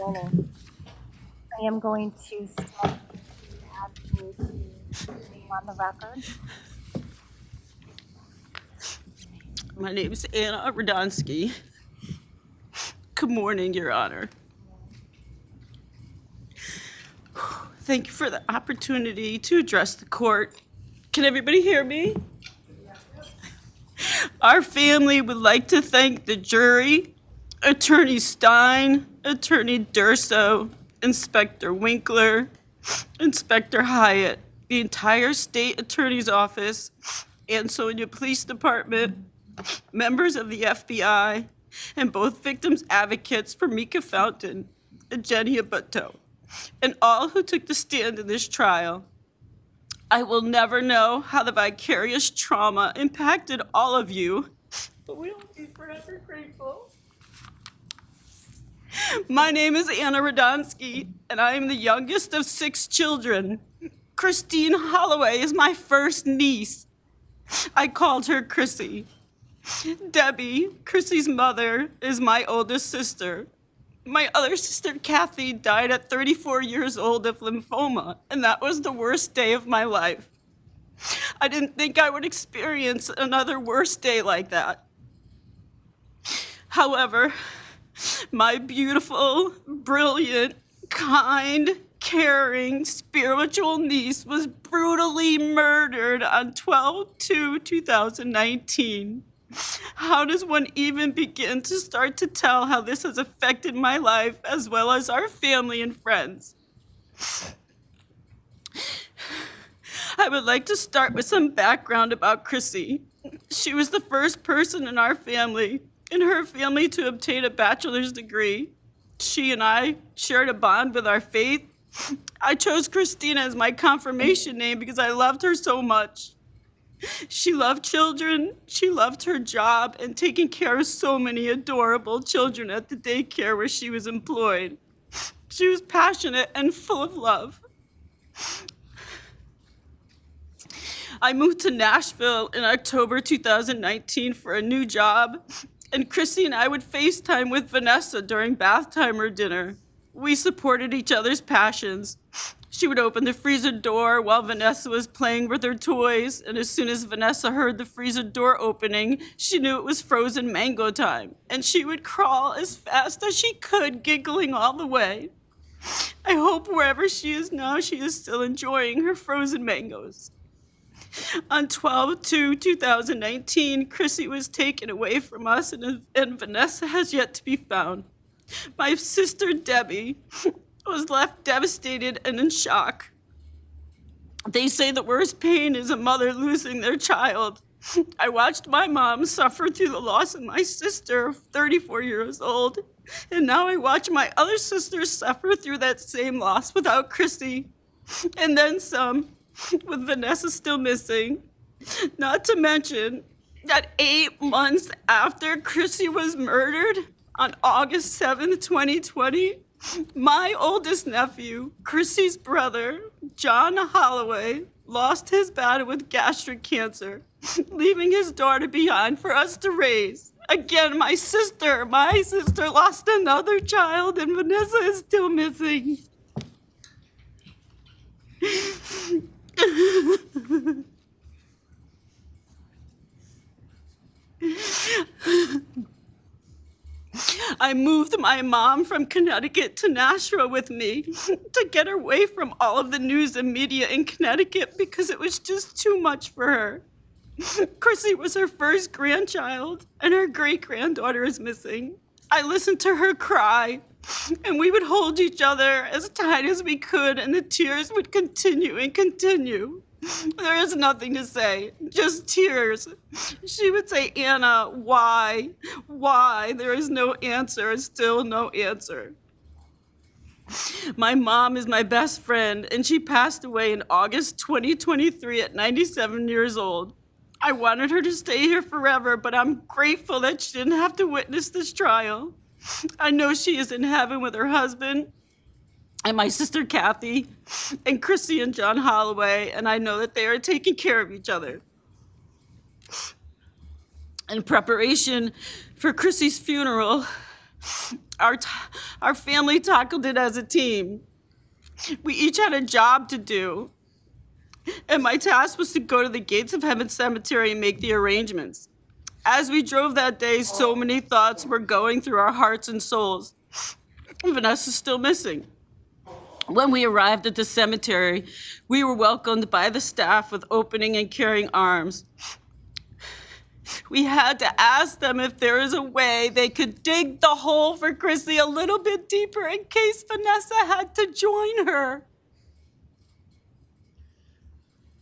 beginning. I am going to start asking you to name on the record. My name is Anna Rodonski. Good morning, Your Honor. Thank you for the opportunity to address the court. Can everybody hear me? Our family would like to thank the jury, Attorney Stein, Attorney Durso, Inspector Winkler, Inspector Hyatt, the entire state attorney's office, Ansonia Police Department, members of the FBI, and both victims' advocates for Mika Fountain and Jenny Abuto, and all who took the stand in this trial. I will never know how the vicarious trauma impacted all of you, but we will be forever grateful. My name is Anna Rodonski, and I am the youngest of 6 children. Christine Holloway is my first niece. I called her Chrissy. Debbie, Chrissy's mother, is my oldest sister. My other sister, Kathy, died at 34 years old of lymphoma, and that was the worst day of my life. I didn't think I would experience another worse day like that. However, my beautiful, brilliant, kind, caring, spiritual niece was brutally murdered on 12/2/2019. How does one even begin to start to tell how this has affected my life as well as our family and friends? I would like to start with some background about Chrissy. She was the first person in our family, in her family, to obtain a bachelor's degree. She and I shared a bond with our faith. I chose Christina as my confirmation name because I loved her so much. She loved children, she loved her job, and taking care of so many adorable children at the daycare where she was employed. She was passionate and full of love. I moved to Nashville in October 2019 for a new job, and Chrissy and I would FaceTime with Vanessa during bath time or dinner. We supported each other's passions. She would open the freezer door while Vanessa was playing with her toys, and as soon as Vanessa heard the freezer door opening, she knew it was frozen mango time, and she would crawl as fast as she could, giggling all the way. I hope wherever she is now, she is still enjoying her frozen mangoes. On 12/2/2019, Chrissy was taken away from us, and Vanessa has yet to be found. My sister, Debbie, was left devastated and in shock. They say the worst pain is a mother losing their child. I watched my mom suffer through the loss of my sister, 34 years old, and now I watch my other sisters suffer through that same loss without Chrissy, and then some, with Vanessa still missing. Not to mention that 8 months after Chrissy was murdered, on August 7th, 2020, my oldest nephew, Chrissy's brother, John Holloway, lost his battle with gastric cancer, leaving his daughter behind for us to raise. Again, my sister lost another child, and Vanessa is still missing. I moved my mom from Connecticut to Nashville with me to get her away from all of the news and media in Connecticut because it was just too much for her. Chrissy was her first grandchild, and her great-granddaughter is missing. I listened to her cry, and we would hold each other as tight as we could, and the tears would continue and continue. There is nothing to say, just tears. She would say, "Anna, why? Why?" There is no answer, still no answer. My mom is my best friend, and she passed away in August 2023 at 97 years old. I wanted her to stay here forever, but I'm grateful that she didn't have to witness this trial. I know she is in heaven with her husband and my sister Kathy, and Chrissy and John Holloway, and I know that they are taking care of each other. In preparation for Chrissy's funeral, Our, t- our family tackled it as a team. We each had a job to do, and my task was to go to the Gates of Heaven Cemetery and make the arrangements. As we drove that day, so many thoughts were going through our hearts and souls. Vanessa's still missing. When we arrived at the cemetery, we were welcomed by the staff with opening and caring arms. We had to ask them if there is a way they could dig the hole for Chrissy a little bit deeper in case Vanessa had to join her.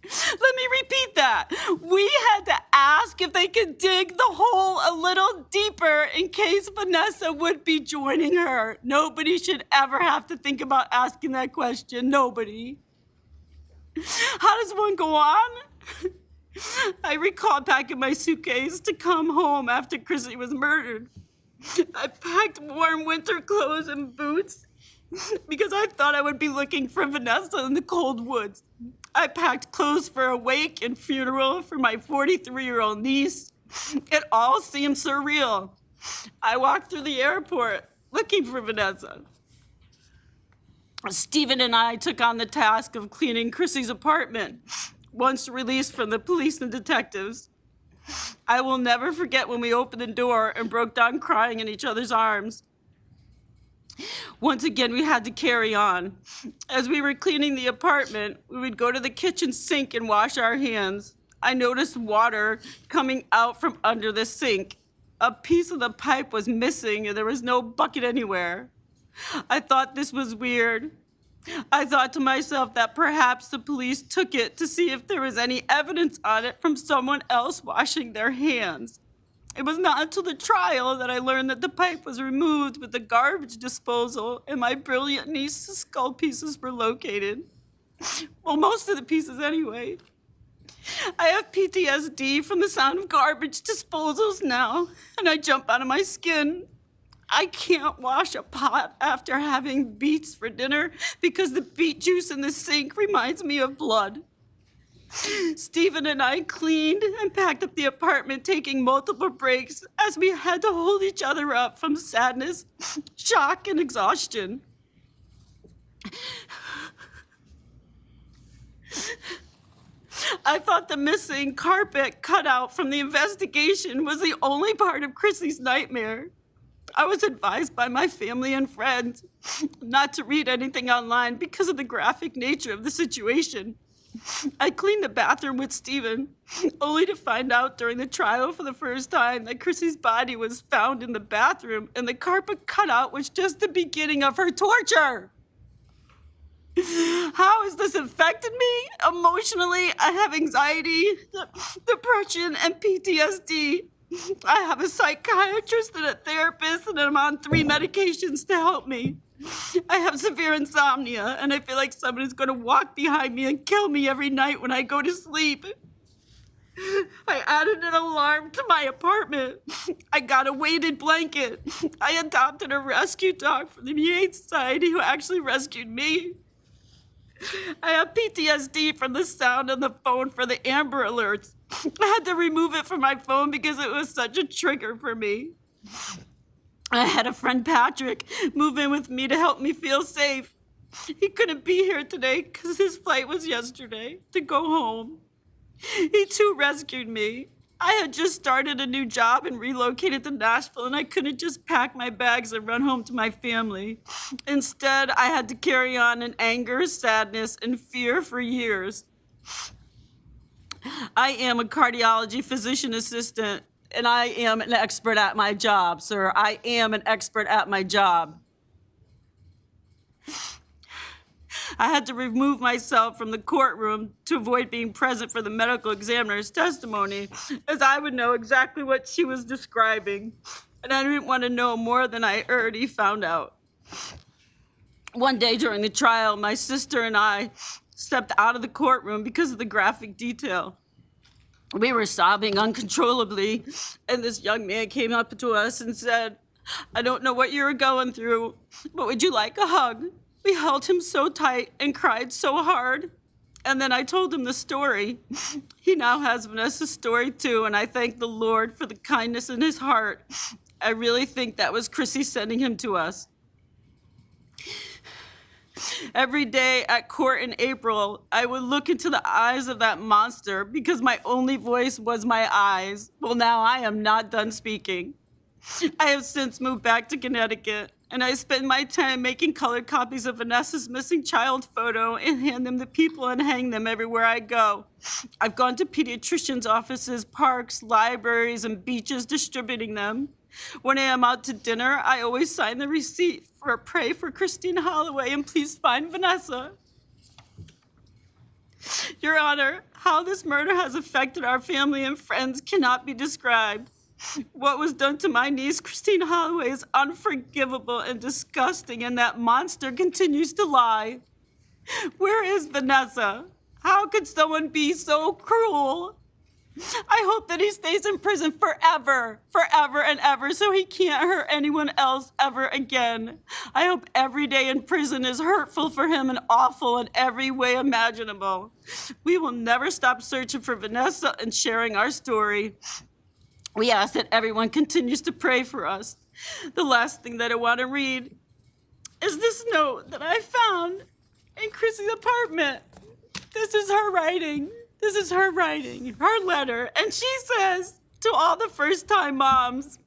Let me repeat that. We had to ask if they could dig the hole a little deeper in case Vanessa would be joining her. Nobody should ever have to think about asking that question. Nobody. How does one go on? I recall packing my suitcase to come home after Chrissy was murdered. I packed warm winter clothes and boots because I thought I would be looking for Vanessa in the cold woods. I packed clothes for a wake and funeral for my 43-year-old niece. It all seemed surreal. I walked through the airport looking for Vanessa. Stephen and I took on the task of cleaning Chrissy's apartment once released from the police and detectives. I will never forget when we opened the door and broke down crying in each other's arms. Once again, we had to carry on. As we were cleaning the apartment, we would go to the kitchen sink and wash our hands. I noticed water coming out from under the sink. A piece of the pipe was missing and there was no bucket anywhere. I thought this was weird. I thought to myself that perhaps the police took it to see if there was any evidence on it from someone else washing their hands. It was not until the trial that I learned that the pipe was removed with the garbage disposal and my brilliant niece's skull pieces were located. Well, most of the pieces anyway. I have PTSD from the sound of garbage disposals now, and I jump out of my skin. I can't wash a pot after having beets for dinner because the beet juice in the sink reminds me of blood. Stephen and I cleaned and packed up the apartment, taking multiple breaks as we had to hold each other up from sadness, shock, and exhaustion. I thought the missing carpet cutout from the investigation was the only part of Chrissy's nightmare. I was advised by my family and friends not to read anything online because of the graphic nature of the situation. I cleaned the bathroom with Stephen, only to find out during the trial for the first time that Chrissy's body was found in the bathroom and the carpet cutout was just the beginning of her torture. How has this affected me? Emotionally, I have anxiety, depression, and PTSD. I have a psychiatrist and a therapist, and I'm on 3 medications to help me. I have severe insomnia, and I feel like someone is going to walk behind me and kill me every night when I go to sleep. I added an alarm to my apartment. I got a weighted blanket. I adopted a rescue dog from the Humane Society who actually rescued me. I have PTSD from the sound on the phone for the Amber Alerts. I had to remove it from my phone because it was such a trigger for me. I had a friend, Patrick, move in with me to help me feel safe. He couldn't be here today because his flight was yesterday to go home. He too rescued me. I had just started a new job and relocated to Nashville, and I couldn't just pack my bags and run home to my family. Instead, I had to carry on in anger, sadness, and fear for years. I am a cardiology physician assistant, and I am an expert at my job, sir. I am an expert at my job. I had to remove myself from the courtroom to avoid being present for the medical examiner's testimony, as I would know exactly what she was describing, and I didn't want to know more than I already found out. One day during the trial, my sister and I stepped out of the courtroom because of the graphic detail. We were sobbing uncontrollably, and this young man came up to us and said, "I don't know what you're going through, but would you like a hug?" We held him so tight and cried so hard. And then I told him the story. He now has Vanessa's story too, and I thank the Lord for the kindness in his heart I really think that was Chrissy sending him to us. Every day at court in April, I would look into the eyes of that monster because my only voice was my eyes. Well, now I am not done speaking. I have since moved back to Connecticut, and I spend my time making colored copies of Vanessa's missing child photo and hand them to people and hang them everywhere I go. I've gone to pediatricians' offices, parks, libraries, and beaches distributing them. When I am out to dinner, I always sign the receipt for pray for Christine Holloway and please find Vanessa. Your Honor, how this murder has affected our family and friends cannot be described. What was done to my niece, Christine Holloway, is unforgivable and disgusting, and that monster continues to lie. Where is Vanessa? How could someone be so cruel? I hope that he stays in prison forever, forever and ever, so he can't hurt anyone else ever again. I hope every day in prison is hurtful for him and awful in every way imaginable. We will never stop searching for Vanessa and sharing our story. We ask that everyone continues to pray for us. The last thing that I want to read is this note that I found in Chrissy's apartment. This is her writing. This is her writing, her letter. And she says to all the first-time moms,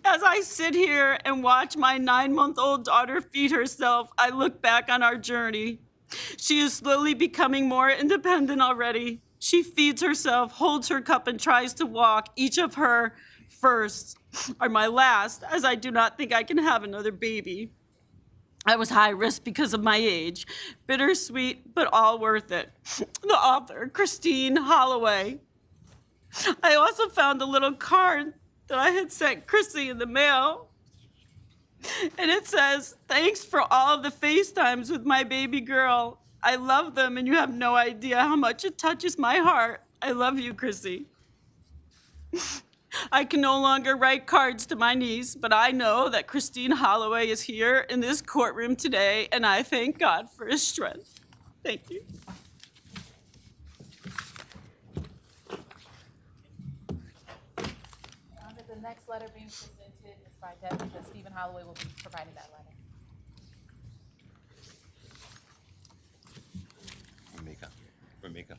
as I sit here and watch my 9-month-old daughter feed herself, I look back on our journey. She is slowly becoming more independent already. She feeds herself, holds her cup, and tries to walk. Each of her firsts are my last, as I do not think I can have another baby. I was high risk because of my age. Bittersweet, but all worth it. The author, Christine Holloway. I also found a little card that I had sent Chrissy in the mail. And it says, thanks for all of the FaceTimes with my baby girl. I love them, and you have no idea how much it touches my heart. I love you, Chrissy. I can no longer write cards to my niece, but I know that Christine Holloway is here in this courtroom today, and I thank God for his strength. Thank you. The next letter being presented is by Deputy Stephen Holloway will be providing that letter. Ramika.